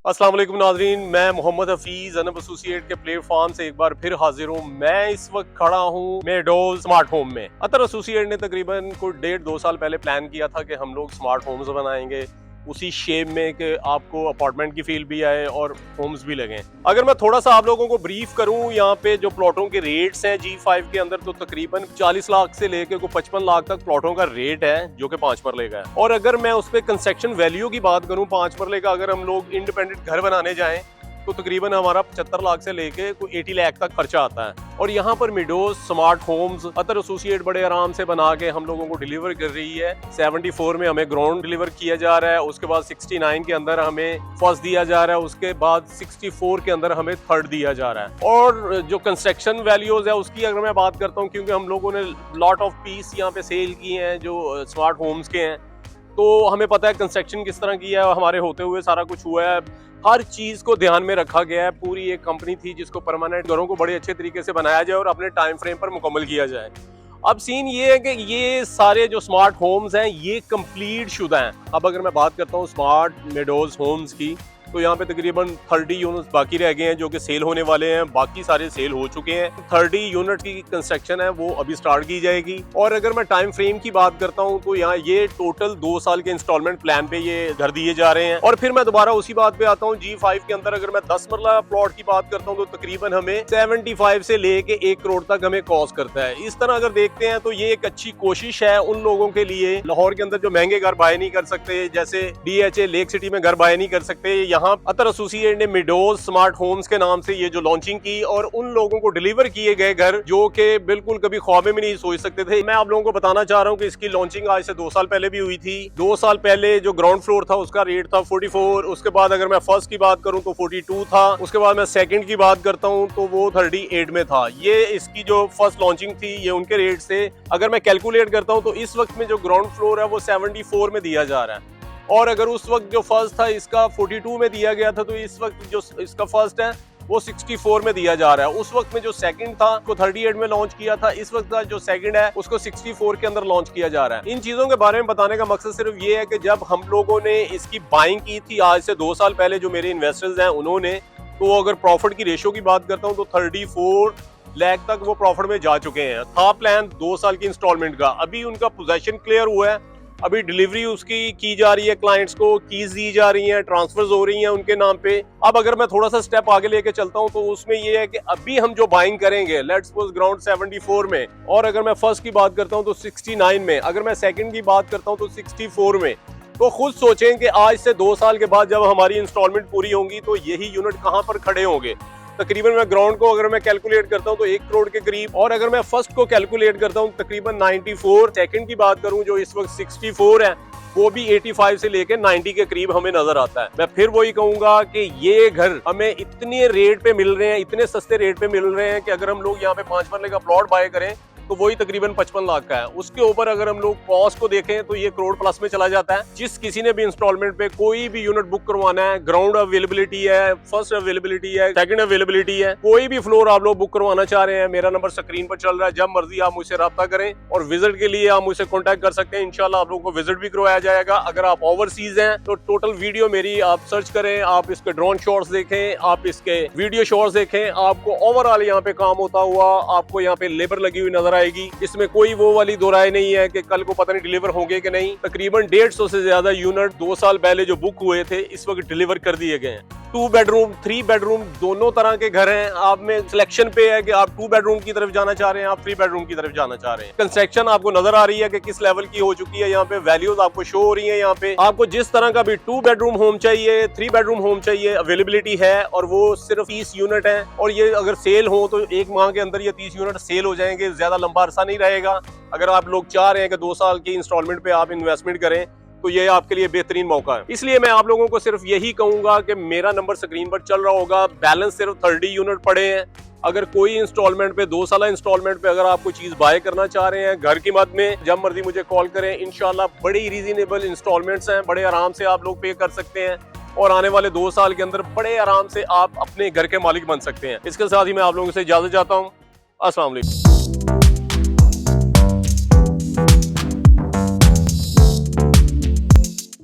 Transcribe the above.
अस्सलाम वालेकुम नाज़रीन, मैं मोहम्मद हफीज अनब एसोसिएट के प्लेटफॉर्म से एक बार फिर हाजिर हूँ। मैं इस वक्त खड़ा हूँ मेडोज स्मार्ट होम में। अतर एसोसिएट ने तकरीबन कुछ 1.5-2 साल पहले प्लान किया था कि हम लोग स्मार्ट होम्स बनाएंगे उसी शेप में कि आपको अपार्टमेंट की फील भी आए और होम्स भी लगें। अगर मैं थोड़ा सा आप लोगों को ब्रीफ करूं, यहाँ पे जो प्लॉटों के रेट्स हैं G5 के अंदर, तो तकरीबन 40 लाख से लेके को 55 लाख तक प्लॉटों का रेट है जो कि 5 मरले का है। और अगर मैं उस पर कंस्ट्रक्शन वैल्यू की बात करूं 5 मरले का, अगर हम लोग इंडिपेंडेंट घर बनाने जाएं तो तकरीबन हमारा 75 लाख से लेके कोई 80 लाख तक खर्चा आता है। और यहाँ पर मिडोज स्मार्ट होम्स अतर एसोसिएट बड़े आराम से बना के हम लोगों को डिलीवर कर रही है। 74 में हमें ग्राउंड डिलीवर किया जा रहा है, उसके बाद 69 के अंदर हमें फर्स्ट दिया जा रहा है, उसके बाद 64 के अंदर हमें थर्ड दिया जा रहा है। और जो कंस्ट्रक्शन वैल्यूज है उसकी अगर मैं बात करता हूँ, क्योंकि हम लोगों ने लॉट ऑफ पीस यहाँ पे सेल किए हैं जो स्मार्ट होम्स के हैं, तो हमें पता है कंस्ट्रक्शन किस तरह की है, हमारे होते हुए सारा कुछ हुआ है। हर चीज को ध्यान में रखा गया है। पूरी एक कंपनी थी जिसको परमानेंट घरों को बड़े अच्छे तरीके से बनाया जाए और अपने टाइम फ्रेम पर मुकम्मल किया जाए। अब सीन ये है कि ये सारे जो स्मार्ट होम्स हैं ये कंप्लीट शुदा हैं। अब अगर मैं बात करता हूँ स्मार्ट मेडोज होम्स की, तो यहाँ पे तकरीबन 30 यूनिट्स बाकी रह गए हैं जो कि सेल होने वाले हैं, बाकी सारे सेल हो चुके हैं। 30 यूनिट की कंस्ट्रक्शन है वो अभी स्टार्ट की जाएगी। और अगर मैं टाइम फ्रेम की बात करता हूँ तो यहाँ ये टोटल 2 साल के इंस्टॉलमेंट प्लान पे ये घर दिए जा रहे हैं। और फिर मैं दोबारा उसी बात पे आता हूँ, G5 के अंदर अगर मैं 10 मरला प्लॉट की बात करता हूँ तो तकरीबन हमें 75 से लेके 1 करोड़ तक हमें कॉस्ट करता है। इस तरह अगर देखते हैं तो ये एक अच्छी कोशिश है उन लोगों के लिए लाहौर के अंदर जो महंगे घर बाय नहीं कर सकते, जैसे DHA लेक सिटी में घर बाय नहीं कर सकते। यहाँ अतर एसोसिएट ने मिडोज स्मार्ट होम्स के नाम से ये जो लॉन्चिंग की और उन लोगों को डिलीवर किए गए घर जो कि बिल्कुल कभी ख्वाब में भी नहीं सोच सकते थे। मैं आप लोगों को बताना चाह रहा हूँ कि इसकी लॉन्चिंग आज से 2 साल पहले भी हुई थी। 2 साल पहले जो ग्राउंड फ्लोर था उसका रेट था 44, उसके बाद अगर मैं फर्स्ट की बात करूँ तो 42 था, उसके बाद मैं सेकंड की बात करता हूँ तो वो 38 में था। ये इसकी जो फर्स्ट लॉन्चिंग थी ये उनके रेट से अगर मैं कैलकुलेट करता हूँ तो इस वक्त में जो ग्राउंड फ्लोर है वो 74 में दिया जा रहा है। और अगर उस वक्त जो फर्स्ट था इसका 42 में दिया गया था, तो इस वक्त जो इसका फर्स्ट है वो 64 में दिया जा रहा है। उस वक्त में जो सेकंड था उसको 38 में लॉन्च किया था, इस वक्त का जो सेकंड है उसको 64 के अंदर लॉन्च किया जा रहा है। इन चीजों के बारे में बताने का मकसद सिर्फ ये है कि जब हम लोगों ने इसकी बाइंग की थी आज से 2 साल पहले, जो मेरे इन्वेस्टर्स हैं उन्होंने, तो अगर प्रॉफिट की रेशियो की बात करता हूँ तो 34 लाख तक वो प्रॉफिट में जा चुके हैं। था प्लान 2 साल की इंस्टॉलमेंट का, अभी उनका पोजेशन क्लियर हुआ है, अभी डिलीवरी उसकी की जा रही है, क्लाइंट्स को कीज दी जा रही हैं, ट्रांसफर्स हो रही हैं उनके नाम पे। अब अगर मैं थोड़ा सा स्टेप आगे लेके चलता हूं तो उसमें ये है कि अभी हम जो बाइंग करेंगे, लेट्स सपोज ग्राउंड 74 में, और अगर मैं फर्स्ट की बात करता हूं तो 69 में, अगर मैं सेकंड की बात करता हूं तो 64 में, तो खुद सोचें कि आज से 2 साल के बाद जब हमारी इंस्टॉलमेंट पूरी होंगी तो यही यूनिट कहां पर खड़े होंगे। तकरीबन मैं ग्राउंड को अगर मैं कैलकुलेट करता हूं तो 1 करोड़ के करीब, और अगर मैं फर्स्ट को कैलकुलेट करता हूं तकरीबन 94, सेकंड की बात करूं जो इस वक्त 64 है वो भी 85 से लेकर 90 के करीब हमें नजर आता है। मैं फिर वही कहूंगा कि ये घर हमें इतने रेट पे मिल रहे हैं, इतने सस्ते रेट पे मिल रहे हैं कि अगर हम लोग यहाँ पे 5 मरले का प्लॉट बाय करें तो वही तकरीबन 55 लाख का है। उसके ऊपर अगर हम लोग कॉस्ट को देखें तो ये करोड़ प्लस में चला जाता है। जिस किसी ने भी इंस्टॉलमेंट पे कोई भी यूनिट बुक करवाना है, ग्राउंड अवेलेबिलिटी है, फर्स्ट अवेलेबिलिटी है, सेकंड अवेलेबिलिटी है, कोई भी फ्लोर आप लोग बुक करवाना चाह रहे हैं, मेरा नंबर स्क्रीन पर चल रहा है, जब मर्जी आप मुझसे रब्ता करें और विजिट के लिए आप मुझसे कॉन्टेक्ट कर सकते हैं। इंशाल्लाह आप लोगों को विजिट भी करवाया जाएगा। अगर आप ओवरसीज हैं तो टोटल वीडियो मेरी आप सर्च करें, आप इसके ड्रोन शॉट्स देखें, आप इसके वीडियो शॉट्स देखें, आपको ओवरऑल यहाँ पे काम होता हुआ आपको यहाँ पे लेबर लगी हुई नजर आएगी। इसमें कोई वो वाली दो राय नहीं है कि कल को पता नहीं डिलीवर होंगे कि नहीं। तकरीबन 150 से ज्यादा यूनिट 2 साल पहले जो बुक हुए थे इस वक्त डिलीवर कर दिए गए हैं। 2 बेडरूम 3 बेडरूम दोनों तरह के घर हैं। आप में सिलेक्शन पे है कि आप 2 बेडरूम की तरफ जाना चाह रहे हैं, आप 3 बेडरूम की तरफ जाना चाह रहे हैं। कंस्ट्रक्शन आपको नजर आ रही है कि किस लेवल की हो चुकी है। यहाँ पे वैल्यूज आपको शो हो रही है। यहाँ पे आपको जिस तरह का भी 2 बेडरूम होम चाहिए, 3 बेडरूम होम चाहिए, अवेलेबिलिटी है, और वो सिर्फ 30 यूनिट है। और ये अगर सेल हो तो 1 माह के अंदर ये 30 यूनिट सेल हो जाएंगे, ज्यादा लंबा अरसा नहीं रहेगा। अगर आप लोग चाह रहे हैं कि 2 साल की इंस्टॉलमेंट पे आप इन्वेस्टमेंट करें तो ये आपके लिए बेहतरीन मौका है। इसलिए मैं आप लोगों को सिर्फ यही कहूंगा कि मेरा नंबर स्क्रीन पर चल रहा होगा, बैलेंस सिर्फ 30 यूनिट पड़े हैं। अगर कोई इंस्टॉलमेंट पे 2 साल इंस्टॉलमेंट पे अगर आप कोई चीज बाय करना चाह रहे हैं घर की मद में, जब मर्जी मुझे कॉल करें। इंशाल्लाह बड़ी रीजनेबल इंस्टॉलमेंट्स हैं, बड़े आराम से आप लोग पे कर सकते हैं और आने वाले 2 साल के अंदर बड़े आराम से आप अपने घर के मालिक बन सकते हैं। इसके साथ ही मैं आप लोगों से इजाजत चाहता हूँ। अस्सलाम वालेकुम।